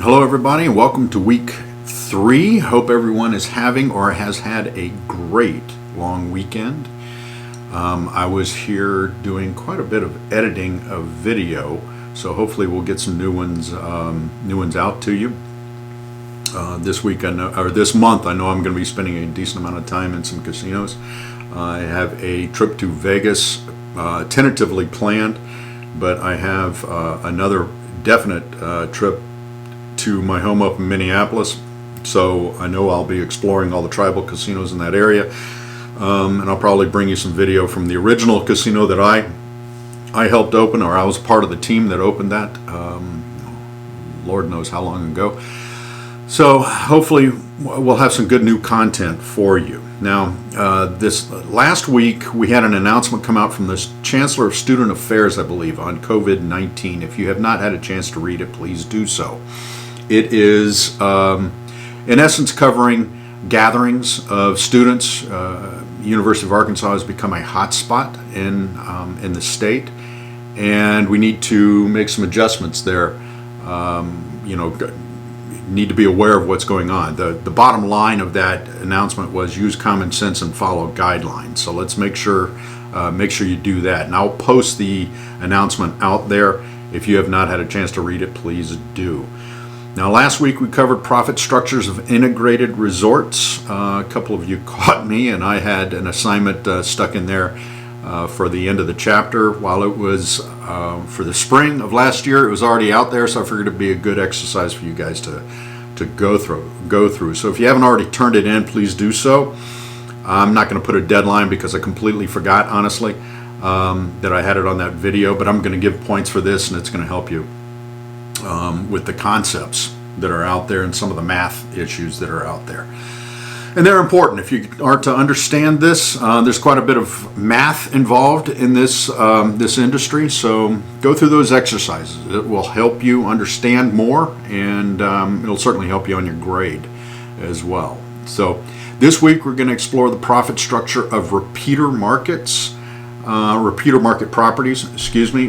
Hello everybody and welcome to week 3. Hope everyone is having or has had a great long weekend. I was here doing quite a bit of editing of video, so hopefully we'll get some new ones out to you. This week or this month I know I'm going to be spending a decent amount of time in some casinos. I have a trip to Vegas tentatively planned, but I have another definite trip to my home up in Minneapolis, so I know I'll be exploring all the tribal casinos in that area, and I'll probably bring you some video from the original casino that I helped open, or I was part of the team that opened that, Lord knows how long ago. So hopefully we'll have some good new content for you. Now, this last week we had an announcement come out from the Chancellor of Student Affairs, I believe, on COVID-19. If you have not had a chance to read it, please do so. It is, in essence, covering gatherings of students. University of Arkansas has become a hot spot in the state, and we need to make some adjustments there. Need to be aware of what's going on. The bottom line of that announcement was use common sense and follow guidelines. So let's make sure you do that. And I'll post the announcement out there. If you have not had a chance to read it, please do. Now, last week we covered profit structures of integrated resorts. A couple of you caught me, and I had an assignment stuck in there for the end of the chapter. While it was for the spring of last year, it was already out there, so I figured it'd be a good exercise for you guys to go through. So if you haven't already turned it in, please do so. I'm not going to put a deadline because I completely forgot, honestly, that I had it on that video, but I'm going to give points for this, and it's going to help you with the concepts that are out there and some of the math issues that are out there. And they're important. If you are to understand this, there's quite a bit of math involved in this industry, so go through those exercises. It will help you understand more, and it'll certainly help you on your grade as well. So this week we're going to explore the profit structure of repeater market properties,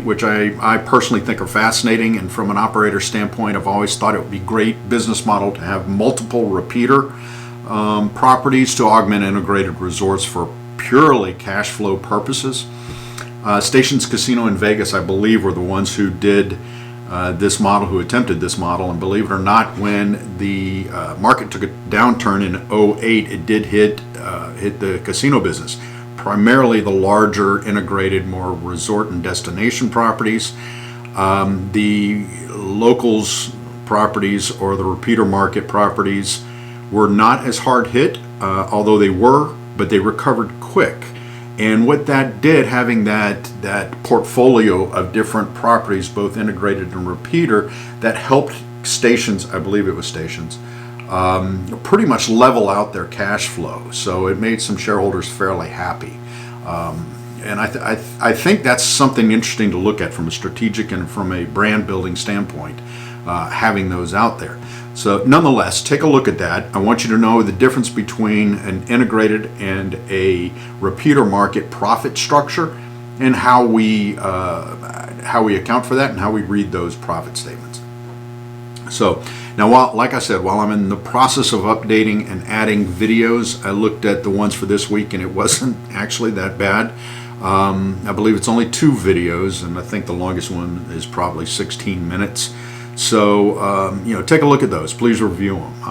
which I personally think are fascinating, and from an operator standpoint, I've always thought it would be a great business model to have multiple repeater properties to augment integrated resorts for purely cash flow purposes. Stations Casino in Vegas, I believe, were the ones who did this model, who attempted this model, and believe it or not, when the market took a downturn in 2008, it did hit the casino business. Primarily the larger integrated, more resort and destination properties. The locals properties or the repeater market properties were not as hard hit, although they were, but they recovered quick. And what that did, having that portfolio of different properties, both integrated and repeater, that helped stations, I believe it was stations, pretty much level out their cash flow. So it made some shareholders fairly happy. And I think that's something interesting to look at from a strategic and from a brand building standpoint, having those out there. So nonetheless, take a look at that. I want you to know the difference between an integrated and a repeater market profit structure, and how we account for that and how we read those profit statements. So now, like I said, while I'm in the process of updating and adding videos, I looked at the ones for this week, and it wasn't actually that bad. I believe it's only 2 videos, and I think the longest one is probably 16 minutes. So, take a look at those. Please review them.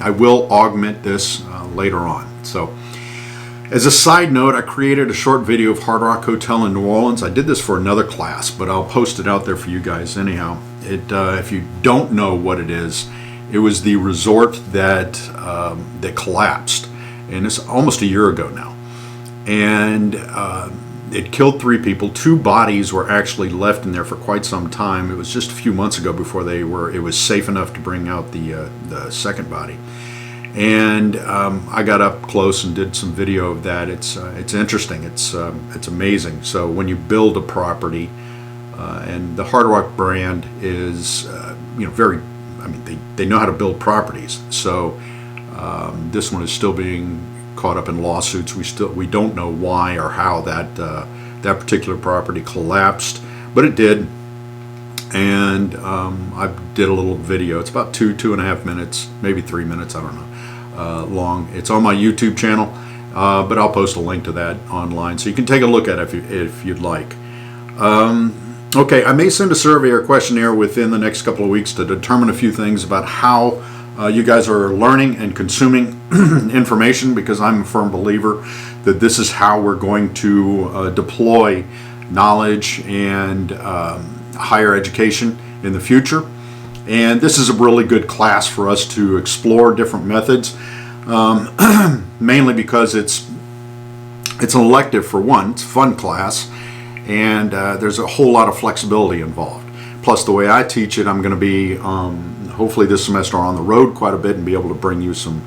I will augment this later on. So, as a side note, I created a short video of Hard Rock Hotel in New Orleans. I did this for another class, but I'll post it out there for you guys anyhow. If you don't know what it is, it was the resort that collapsed, and it's almost a year ago now. And it killed 3 people. 2 bodies were actually left in there for quite some time. It was just a few months ago before it was safe enough to bring out the second body. And I got up close and did some video of that. It's interesting. It's amazing. So when you build a property, and the Hard Rock brand is very, they know how to build properties. So this one is still being caught up in lawsuits. We don't know why or how that particular property collapsed, but it did. and I did a little video. It's about 2.5 minutes, maybe 3 minutes, I don't know, long. It's on my YouTube channel, but I'll post a link to that online, so you can take a look at it if you'd like. Okay, I may send a survey or questionnaire within the next couple of weeks to determine a few things about how you guys are learning and consuming information, because I'm a firm believer that this is how we're going to deploy knowledge and higher education in the future. And this is a really good class for us to explore different methods, mainly because it's an elective for one. It's a fun class, and there's a whole lot of flexibility involved. Plus, the way I teach it, I'm going to be hopefully this semester on the road quite a bit and be able to bring you some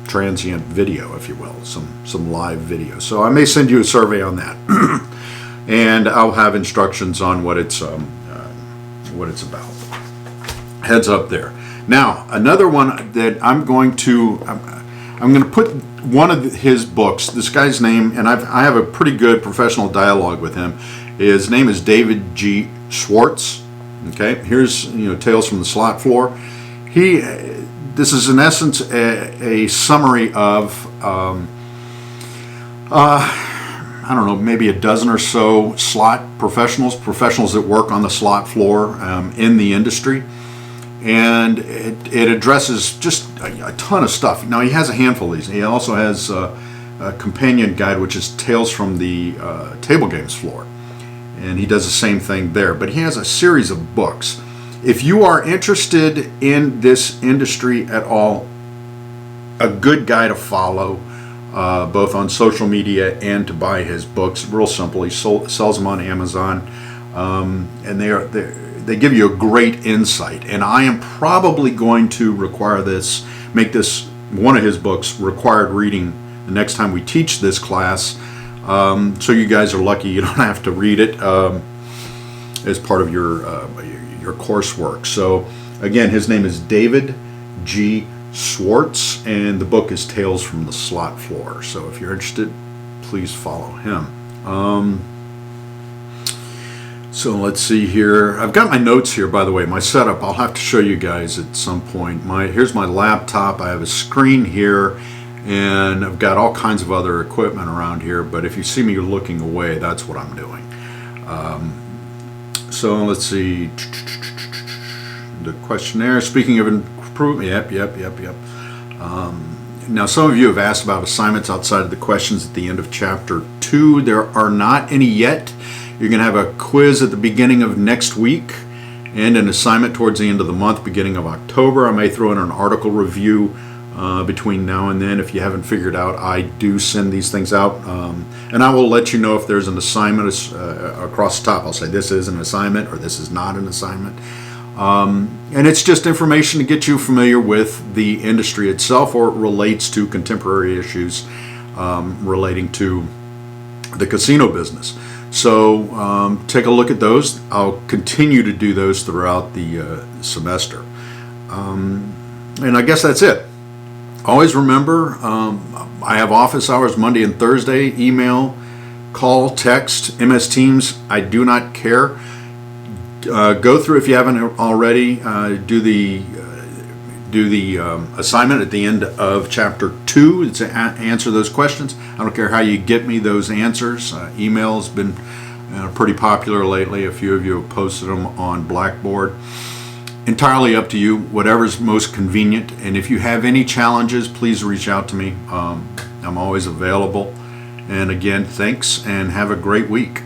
transient video, if you will, some live video. So I may send you a survey on that, and I'll have instructions on what it's about. Heads up there. Now, another one that I'm going to put one of his books. This guy's name, and I have a pretty good professional dialogue with him. His name is David G. Schwartz. Okay, here's Tales from the Slot Floor. This is in essence a summary of I don't know, maybe a dozen or so slot professionals that work on the slot floor in the industry, and it addresses just a ton of stuff. Now, he has a handful of these. He also has a companion guide, which is Tales from the Table Games Floor, and he does the same thing there. But he has a series of books. If you are interested in this industry at all, a good guy to follow, both on social media and to buy his books. Real simple. He sells them on Amazon, and they give you a great insight. And I am probably going to make this one of his books required reading the next time we teach this class. So you guys are lucky you don't have to read it as part of your coursework. So again, his name is David G. Schwartz, and the book is Tales from the Slot Floor. So if you're interested, please follow him. So let's see here. I've got my notes here, by the way, my setup. I'll have to show you guys at some point. Here's my laptop. I have a screen here, and I've got all kinds of other equipment around here, but if you see me looking away, that's what I'm doing. So let's see. The questionnaire, speaking of improvement, yep. Now, some of you have asked about assignments outside of the questions at the end of Chapter 2. There are not any yet. You're going to have a quiz at the beginning of next week and an assignment towards the end of the month, beginning of October. I may throw in an article review between now and then. If you haven't figured out, I do send these things out, and I will let you know if there's an assignment across the top. I'll say this is an assignment or this is not an assignment. And it's just information to get you familiar with the industry itself, or it relates to contemporary issues relating to the casino business. So take a look at those. I'll continue to do those throughout the semester. And I guess that's it. Always remember, I have office hours Monday and Thursday. Email, call, text, MS Teams. I do not care. Go through, if you haven't already, do the assignment at the end of Chapter 2 to answer those questions. I don't care how you get me those answers. Email's been pretty popular lately. A few of you have posted them on Blackboard. Entirely up to you, whatever's most convenient. And if you have any challenges, please reach out to me. I'm always available. And again, thanks, and have a great week.